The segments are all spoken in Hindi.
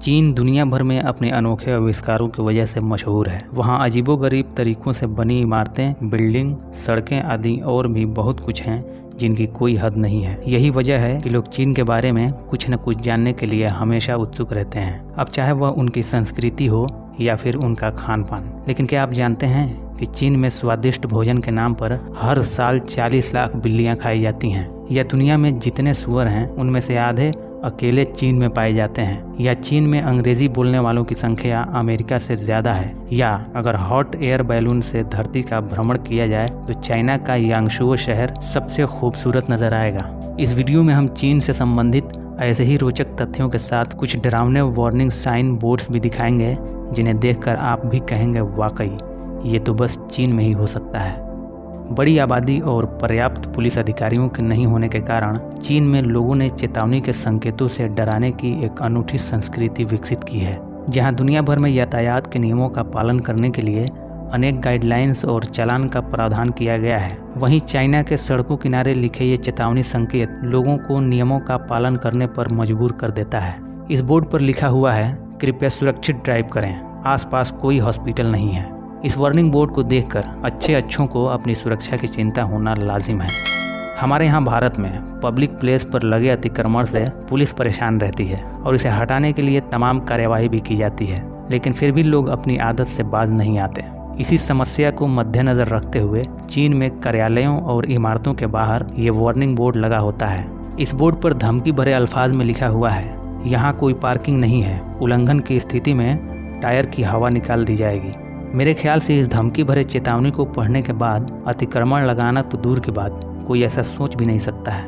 चीन दुनिया भर में अपने अनोखे आविष्कारों की वजह से मशहूर है। वहाँ अजीबोगरीब तरीकों से बनी इमारतें, बिल्डिंग, सड़कें आदि और भी बहुत कुछ हैं जिनकी कोई हद नहीं है। यही वजह है कि लोग चीन के बारे में कुछ न कुछ जानने के लिए हमेशा उत्सुक रहते हैं, अब चाहे वह उनकी संस्कृति हो या फिर उनका खान पान। लेकिन क्या आप जानते हैं कि चीन में स्वादिष्ट भोजन के नाम पर हर साल 40 लाख बिल्लियां खाई जाती हैं? या दुनिया में जितने सूअर हैं उनमें से आधे अकेले चीन में पाए जाते हैं? या चीन में अंग्रेजी बोलने वालों की संख्या अमेरिका से ज्यादा है? या अगर हॉट एयर बैलून से धरती का भ्रमण किया जाए तो चाइना का यांगशुओ शहर सबसे खूबसूरत नजर आएगा। इस वीडियो में हम चीन से संबंधित ऐसे ही रोचक तथ्यों के साथ कुछ डरावने वार्निंग साइन बोर्ड्स भी दिखाएंगे जिन्हें देखकर आप भी कहेंगे वाकई ये तो बस चीन में ही हो सकता है। बड़ी आबादी और पर्याप्त पुलिस अधिकारियों के नहीं होने के कारण चीन में लोगों ने चेतावनी के संकेतों से डराने की एक अनूठी संस्कृति विकसित की है, जहां दुनिया भर में यातायात के नियमों का पालन करने के लिए अनेक गाइडलाइंस और चालान का प्रावधान किया गया है। वहीं चाइना के सड़कों किनारे लिखे ये चेतावनी संकेत लोगों को नियमों का पालन करने पर मजबूर कर देता है। इस बोर्ड पर लिखा हुआ है, कृपया सुरक्षित ड्राइव करें, आसपास कोई हॉस्पिटल नहीं है। इस वार्निंग बोर्ड को देखकर अच्छों को अपनी सुरक्षा की चिंता होना लाजिम है। हमारे यहाँ भारत में पब्लिक प्लेस पर लगे अतिक्रमण से पुलिस परेशान रहती है और इसे हटाने के लिए तमाम कार्यवाही भी की जाती है, लेकिन फिर भी लोग अपनी आदत से बाज नहीं आते। इसी समस्या को मद्देनजर रखते हुए चीन में कार्यालयों और इमारतों के बाहर ये वार्निंग बोर्ड लगा होता है। इस बोर्ड पर धमकी भरे अल्फाज में लिखा हुआ है, यहाँ कोई पार्किंग नहीं है, उल्लंघन की स्थिति में टायर की हवा निकाल दी जाएगी। मेरे ख्याल से इस धमकी भरे चेतावनी को पढ़ने के बाद अतिक्रमण लगाना तो दूर की बात, कोई ऐसा सोच भी नहीं सकता है।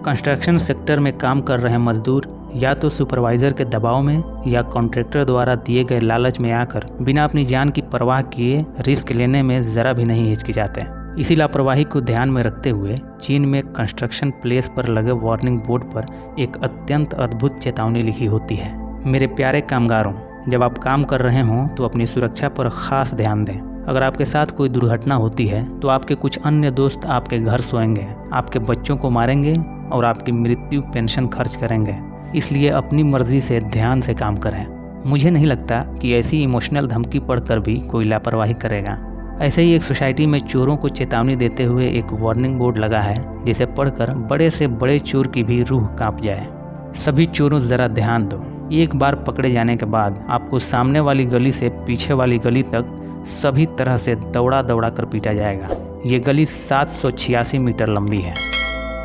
कंस्ट्रक्शन सेक्टर में काम कर रहे मजदूर या तो सुपरवाइजर के दबाव में या कॉन्ट्रैक्टर द्वारा दिए गए लालच में आकर बिना अपनी जान की परवाह किए रिस्क लेने में जरा भी नहीं हिचकिचाते। इसी लापरवाही को ध्यान में रखते हुए चीन में कंस्ट्रक्शन प्लेस पर लगे वार्निंग बोर्ड पर एक अत्यंत अद्भुत चेतावनी लिखी होती है, मेरे प्यारे कामगारों, जब आप काम कर रहे हों तो अपनी सुरक्षा पर खास ध्यान दें। अगर आपके साथ कोई दुर्घटना होती है तो आपके कुछ अन्य दोस्त आपके घर सोएंगे, आपके बच्चों को मारेंगे और आपकी मृत्यु पेंशन खर्च करेंगे। इसलिए अपनी मर्जी से ध्यान से काम करें। मुझे नहीं लगता कि ऐसी इमोशनल धमकी पढ़कर भी कोई लापरवाही करेगा। ऐसे ही एक सोसाइटी में चोरों को चेतावनी देते हुए एक वार्निंग बोर्ड लगा है, जिसे पढ़कर बड़े से बड़े चोर की भी रूह कांप जाए। सभी चोरों जरा ध्यान दो, एक बार पकड़े जाने के बाद आपको सामने वाली गली से पीछे वाली गली तक सभी तरह से दौड़ा दौड़ा कर पीटा जाएगा। ये गली 786 मीटर लंबी है।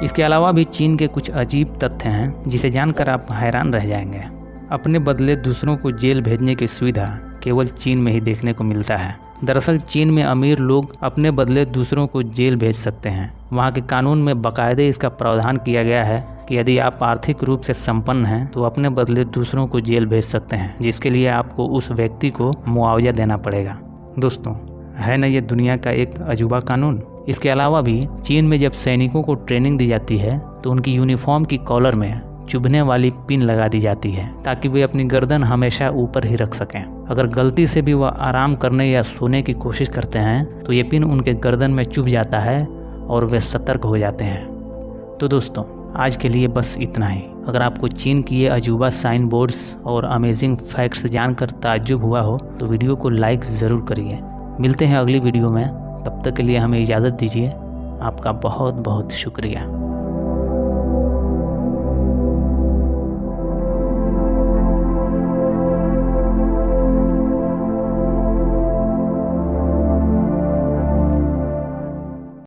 इसके अलावा भी चीन के कुछ अजीब तथ्य हैं जिसे जानकर आप हैरान रह जाएंगे। अपने बदले दूसरों को जेल भेजने की सुविधा केवल चीन में ही देखने को मिलता है। दरअसल चीन में अमीर लोग अपने बदले दूसरों को जेल भेज सकते हैं। वहाँ के कानून में बाकायदे इसका प्रावधान किया गया है कि यदि आप आर्थिक रूप से संपन्न हैं तो अपने बदले दूसरों को जेल भेज सकते हैं, जिसके लिए आपको उस व्यक्ति को मुआवजा देना पड़ेगा। दोस्तों, है ना ये दुनिया का एक अजूबा कानून। इसके अलावा भी चीन में जब सैनिकों को ट्रेनिंग दी जाती है तो उनकी यूनिफॉर्म की कॉलर में चुभने वाली पिन लगा दी जाती है ताकि वे अपनी गर्दन हमेशा ऊपर ही रख सकें। अगर गलती से भी वह आराम करने या सोने की कोशिश करते हैं तो ये पिन उनके गर्दन में चुभ जाता है और वे सतर्क हो जाते हैं। तो दोस्तों, आज के लिए बस इतना ही। अगर आपको चीन की ये अजूबा साइन बोर्ड्स और अमेजिंग फैक्ट्स जानकर ताज्जुब हुआ हो तो वीडियो को लाइक ज़रूर करिए। मिलते हैं अगली वीडियो में, तब तक के लिए हमें इजाज़त दीजिए। आपका बहुत बहुत शुक्रिया।